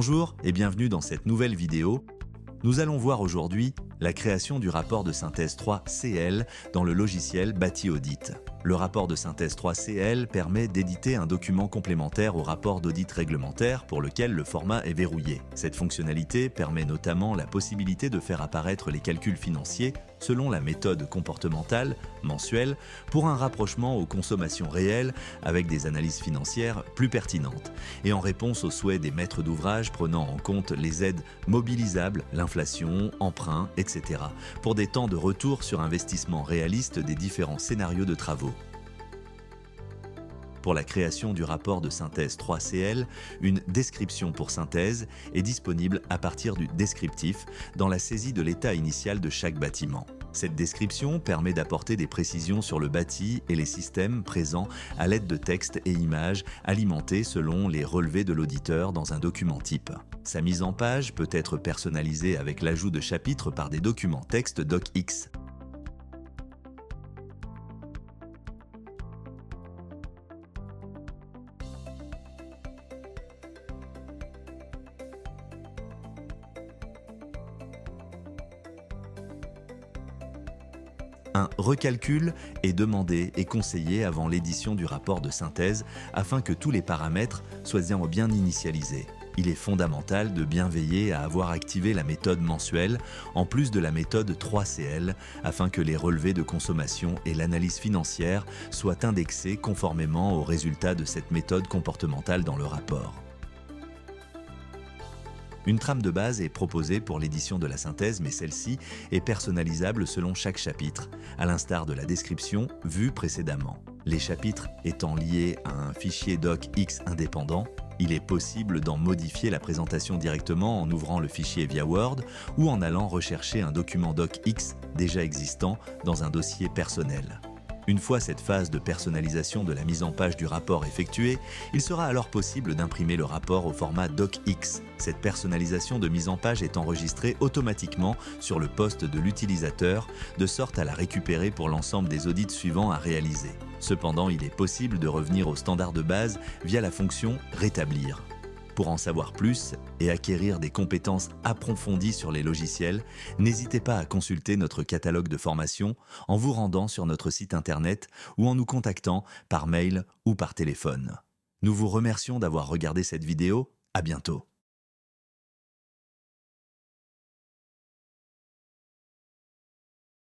Bonjour et bienvenue dans cette nouvelle vidéo. Nous allons voir aujourd'hui la création du rapport de synthèse 3CL dans le logiciel Bati Audit. Le rapport de synthèse 3CL permet d'éditer un document complémentaire au rapport d'audit réglementaire pour lequel le format est verrouillé. Cette fonctionnalité permet notamment la possibilité de faire apparaître les calculs financiers selon la méthode comportementale mensuelle pour un rapprochement aux consommations réelles avec des analyses financières plus pertinentes et en réponse aux souhaits des maîtres d'ouvrage prenant en compte les aides mobilisables, l'inflation, emprunts, etc. pour des temps de retour sur investissement réalistes des différents scénarios de travaux. Pour la création du rapport de synthèse 3CL, une description pour synthèse est disponible à partir du descriptif dans la saisie de l'état initial de chaque bâtiment. Cette description permet d'apporter des précisions sur le bâti et les systèmes présents à l'aide de textes et images alimentés selon les relevés de l'auditeur dans un document type. Sa mise en page peut être personnalisée avec l'ajout de chapitres par des documents texte docx. Un recalcul est demandé et conseillé avant l'édition du rapport de synthèse afin que tous les paramètres soient bien initialisés. Il est fondamental de bien veiller à avoir activé la méthode mensuelle en plus de la méthode 3CL afin que les relevés de consommation et l'analyse financière soient indexés conformément aux résultats de cette méthode comportementale dans le rapport. Une trame de base est proposée pour l'édition de la synthèse, mais celle-ci est personnalisable selon chaque chapitre, à l'instar de la description vue précédemment. Les chapitres étant liés à un fichier docx indépendant, il est possible d'en modifier la présentation directement en ouvrant le fichier via Word ou en allant rechercher un document docx déjà existant dans un dossier personnel. Une fois cette phase de personnalisation de la mise en page du rapport effectuée, il sera alors possible d'imprimer le rapport au format docx. Cette personnalisation de mise en page est enregistrée automatiquement sur le poste de l'utilisateur, de sorte à la récupérer pour l'ensemble des audits suivants à réaliser. Cependant, il est possible de revenir au standard de base via la fonction « Rétablir ». Pour en savoir plus et acquérir des compétences approfondies sur les logiciels, n'hésitez pas à consulter notre catalogue de formation en vous rendant sur notre site internet ou en nous contactant par mail ou par téléphone. Nous vous remercions d'avoir regardé cette vidéo. À bientôt.